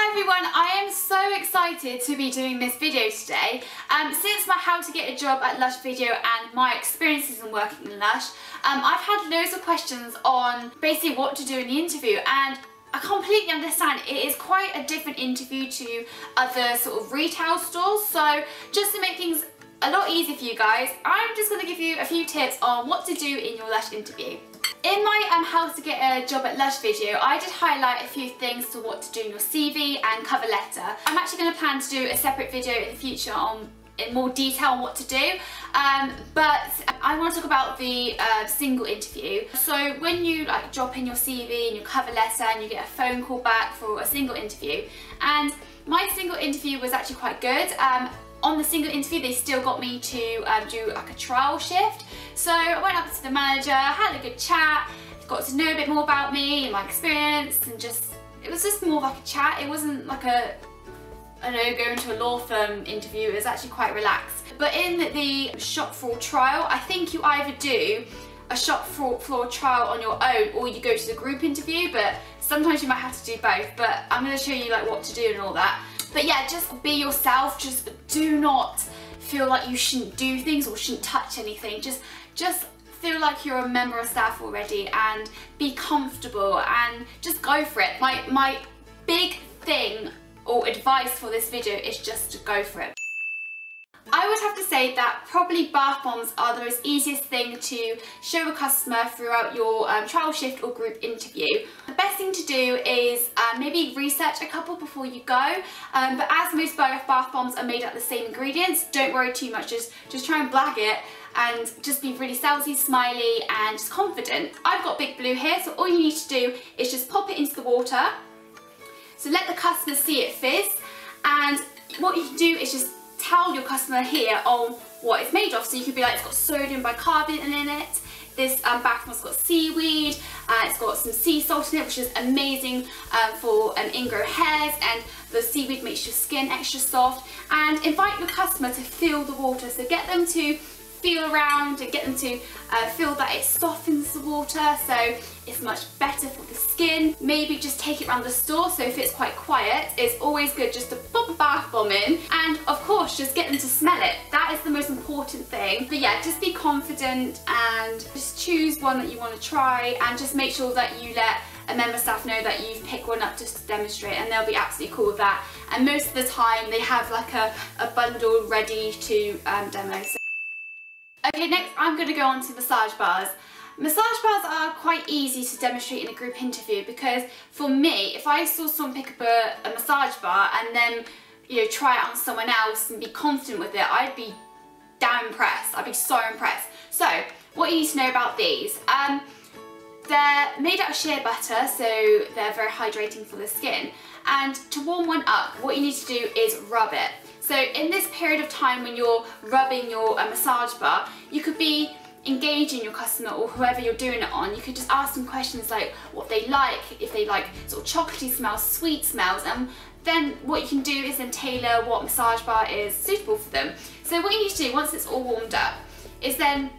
Hi everyone, I am so excited to be doing this video today. Since my how to get a job at Lush video and my experiences in working in Lush, I've had loads of questions on basically what to do in the interview, and I completely understand it is quite a different interview to other sort of retail stores. So just to make things a lot easier for you guys, I'm just going to give you a few tips on what to do in your Lush interview. In my how to get a job at Lush video, I did highlight a few things to what to do in your CV and cover letter. I'm actually going to plan to do a separate video in the future on in more detail on what to do, but I want to talk about the single interview. So when you drop in your CV and your cover letter and you get a phone call back for a single interview, and my single interview was actually quite good. On the single interview they still got me to do like a trial shift. So I went up to the manager, had a good chat, got to know a bit more about me and my experience, and it was just more like a chat. It wasn't like I don't know, going to a law firm interview. It was actually quite relaxed. But in the shop floor trial, I think you either do a shop floor trial on your own or you go to the group interview, but sometimes you might have to do both. But I'm going to show you like what to do and all that. But yeah, just be yourself. Just do not feel like you shouldn't do things or shouldn't touch anything. Just feel like you're a member of staff already and be comfortable and just go for it. My big thing or advice for this video is just to go for it. I would have to say that probably bath bombs are the most easiest thing to show a customer throughout your trial shift or group interview. The best thing to do is maybe research a couple before you go, but as most bath bombs are made out of the same ingredients, don't worry too much, just try and blag it and just be really salesy, smiley and just confident. I've got Big Blue here, so all you need to do is just pop it into the water. So let the customer see it fizz, and what you can do is just tell your customer here on what it's made of. So you could be like, it's got sodium bicarbonate in it, this bath bomb's got seaweed, it's got some sea salt in it, which is amazing for ingrown hairs, and the seaweed makes your skin extra soft. And invite your customer to feel the water, so get them to feel around and get them to feel that it softens the water, so it's much better for the skin. Maybe just take it around the store, so if it's quite quiet, it's always good just to pop a bath bomb in, and of course just get them to smell it. That is the most important thing. But yeah, just be confident and just choose one that you want to try, and just make sure that you let a member of staff know that you've picked one up just to demonstrate, and they'll be absolutely cool with that. And most of the time they have like a bundle ready to demo. Okay, next I'm going to go on to massage bars. Massage bars are quite easy to demonstrate in a group interview, because for me, if I saw someone pick up a massage bar and then try it on someone else and be confident with it, I'd be damn impressed. I'd be so impressed. So what you need to know about these, they're made out of shea butter, so they're very hydrating for the skin. And to warm one up, what you need to do is rub it. So in this period of time when you're rubbing your massage bar, you could be engaging your customer or whoever you're doing it on. You could just ask them questions like what they like, if they like sort of chocolatey smells, sweet smells, and then what you can do is then tailor what massage bar is suitable for them. So what you need to do once it's all warmed up is then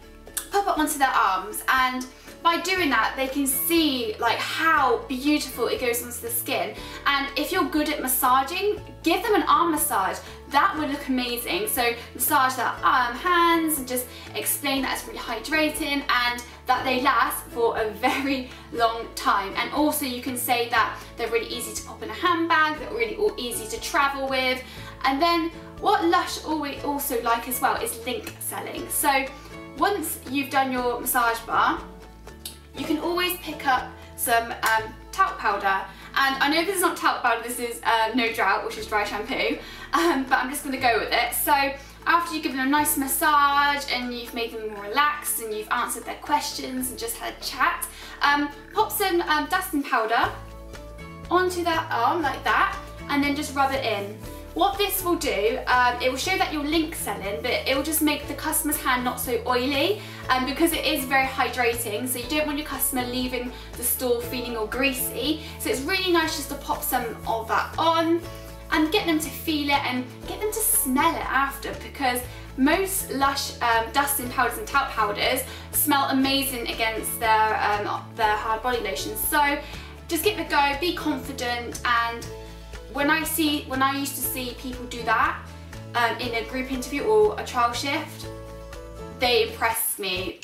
pop it onto their arms, and by doing that they can see like how beautiful it goes onto the skin. And if you're good at massaging, give them an arm massage. That would look amazing. So massage their hands and just explain that it's really hydrating and that they last for a very long time. And also you can say that they're really easy to pop in a handbag, they're really easy to travel with. And then what Lush also like as well is link selling. So once you've done your massage bar, you can always pick up some talc powder. And I know this is not talc powder, this is No Drought, which is dry shampoo, but I'm just going to go with it. So after you've given them a nice massage and you've made them more relaxed and you've answered their questions and just had a chat, pop some dusting powder onto their arm like that, and then just rub it in. What this will do, it will show that you're link selling, but it will just make the customer's hand not so oily, because it is very hydrating, so you don't want your customer leaving the store feeling all greasy. So it's really nice just to pop some of that on and get them to feel it and get them to smell it after, because most Lush dusting powders and talc powders smell amazing against their hard body lotions. So just give it a go, be confident, and when I used to see people do that in a group interview or a trial shift, they impressed me.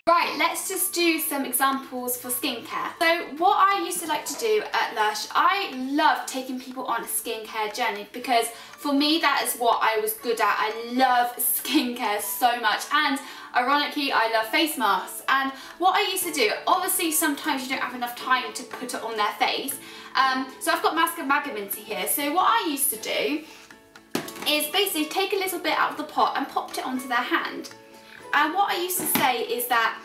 Right, let's just do some examples for skincare. So what I used to like to do at Lush, I love taking people on a skincare journey because for me that is what I was good at. I love skincare so much, and ironically I love face masks. And what I used to do, obviously sometimes you don't have enough time to put it on their face, so I've got Mask of Magaminty here. So what I used to do is basically take a little bit out of the pot and popped it onto their hand. And what I used to say is that,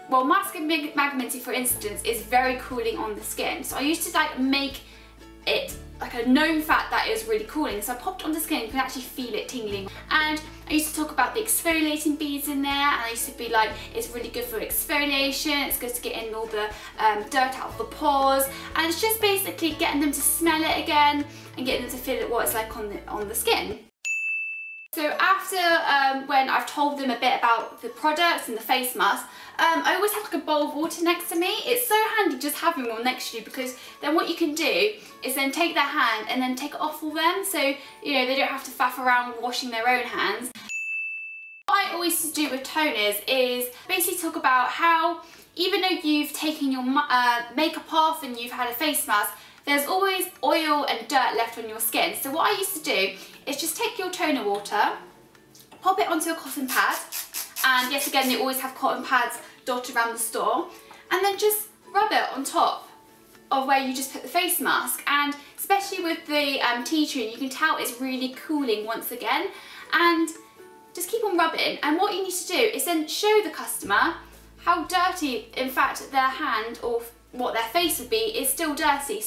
well, Mask of Magaminty, for instance, is very cooling on the skin. So I used to like make it like a known fact that it was really cooling. So I popped it on the skin, you can actually feel it tingling. And I used to talk about the exfoliating beads in there, and I used to be like, it's really good for exfoliation, it's good to get in all the dirt out of the pores, and it's just basically getting them to smell it again and getting them to feel what it's like on the skin. So after when I've told them a bit about the products and the face mask, I always have like a bowl of water next to me. It's so handy just having one next to you, because then what you can do is then take their hand and then take it off for them, so you know they don't have to faff around washing their own hands. What I always used to do with toners is basically talk about how even though you've taken your makeup off and you've had a face mask, there's always oil and dirt left on your skin. So what I used to do is just take your toner water, pop it onto a cotton pad, and yes, again, they always have cotton pads dotted around the store, and then just rub it on top of where you just put the face mask. And especially with the tea tree, you can tell it's really cooling once again, and just keep on rubbing. And what you need to do is then show the customer how dirty, in fact, their hand or what their face would be is still dirty.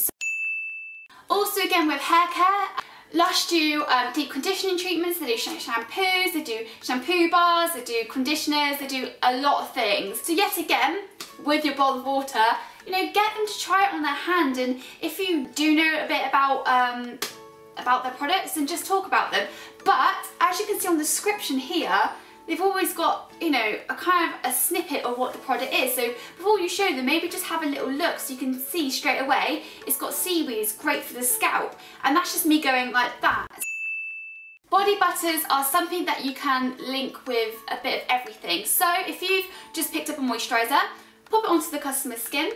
Also, again, with hair care, Lush do deep conditioning treatments, they do shampoos, they do shampoo bars, they do conditioners, they do a lot of things. So yet again, with your bowl of water, you know, get them to try it on their hand, and if you do know a bit about their products, then just talk about them. But as you can see on the description here, they've always got, you know, a kind of a snippet of what the product is. So before you show them, maybe just have a little look so you can see straight away it's got seaweed, it's great for the scalp. And that's just me going like that. Body butters are something that you can link with a bit of everything. So if you've just picked up a moisturiser, pop it onto the customer's skin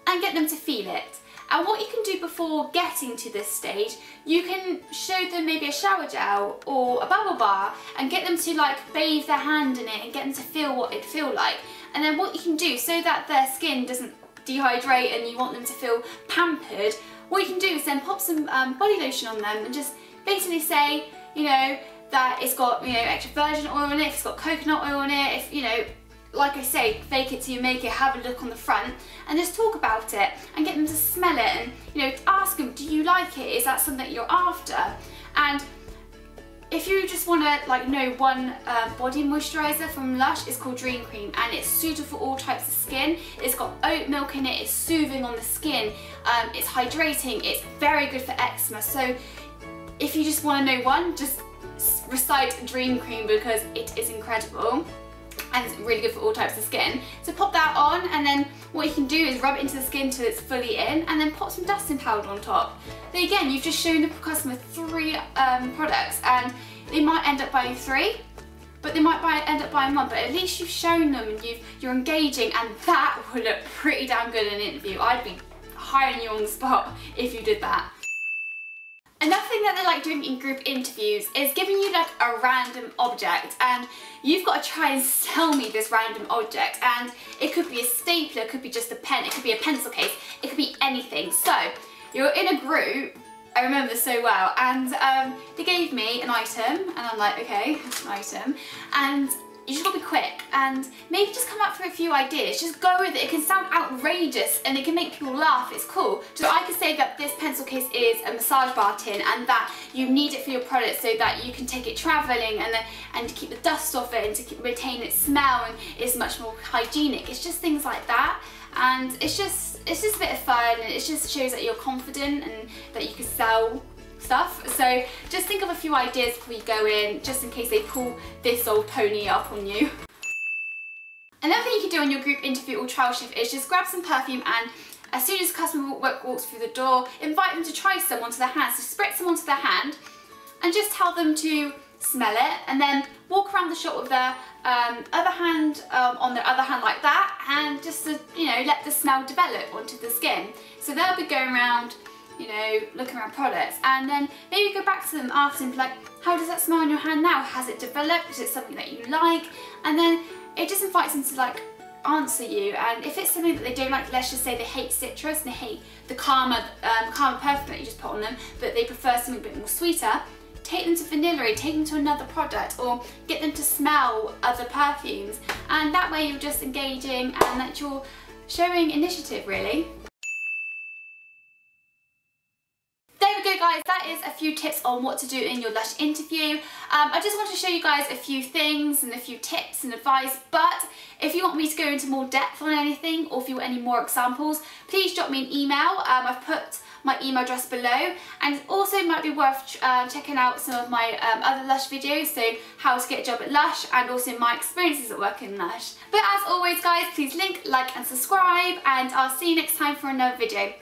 and get them to feel it. And what you can do before getting to this stage, you can show them maybe a shower gel or a bubble bar and get them to like bathe their hand in it and get them to feel what it'd feel like. And then what you can do, so that their skin doesn't dehydrate and you want them to feel pampered, what you can do is then pop some body lotion on them and just basically say, you know, that it's got, you know, extra virgin oil in it, if it's got coconut oil in it, if, you know, like I say, fake it till you make it, have a look on the front, and just talk about it and get them to smell it, and you know, ask them, do you like it? Is that something that you're after? And if you just want to like know one body moisturiser from Lush, it's called Dream Cream, and it's suited for all types of skin. It's got oat milk in it, it's soothing on the skin, it's hydrating, it's very good for eczema. So if you just want to know one, just recite Dream Cream because it is incredible. And it's really good for all types of skin. So pop that on, and then what you can do is rub it into the skin till it's fully in, and then pop some dusting powder on top. Then again, you've just shown the customer 3 products, and they might end up buying 3, but they might end up buying 1, but at least you've shown them and you're engaging, and that will look pretty damn good in an interview. I'd be hiring you on the spot if you did that. Another thing that they like doing in group interviews is giving you like a random object, and you've got to try and sell me this random object, and it could be a stapler, it could be just a pen, it could be a pencil case, it could be anything. So you're in a group, I remember this so well, and they gave me an item, and I'm like, okay, it's an item, and you just gotta be quick and maybe just come up with a few ideas. Just go with it. It can sound outrageous and it can make people laugh. It's cool. So I could say that this pencil case is a massage bar tin, and that you need it for your product so that you can take it travelling and to keep the dust off it and to retain its smell, and it's much more hygienic. It's just things like that, and it's just a bit of fun, and it just shows that you're confident and that you can sell stuff. So just think of a few ideas before you go in, just in case they pull this old pony up on you. Another thing you can do on your group interview or trial shift is just grab some perfume and as soon as a customer walks through the door, invite them to try some onto their hand. So spritz some onto their hand and just tell them to smell it, and then walk around the shop with their other hand on their other hand like that, and just to, you know, let the smell develop onto the skin. So they'll be going around, you know, looking around products, and then maybe go back to them after and be like, how does that smell on your hand now? Has it developed? Is it something that you like? And then it just invites them to like answer you. And if it's something that they don't like, let's just say they hate citrus and they hate the calmer perfume that you just put on them, but they prefer something a bit more sweeter, take them to vanilla, take them to another product, or get them to smell other perfumes, and that way you're just engaging and that you're showing initiative, really. There we go, guys, that is a few tips on what to do in your Lush interview. I just want to show you guys a few things and a few tips and advice, but if you want me to go into more depth on anything, or if you want any more examples, please drop me an email. I've put my email address below, and also it might be worth checking out some of my other Lush videos, so how to get a job at Lush and also my experiences at working in Lush. But as always, guys, please like and subscribe, and I'll see you next time for another video.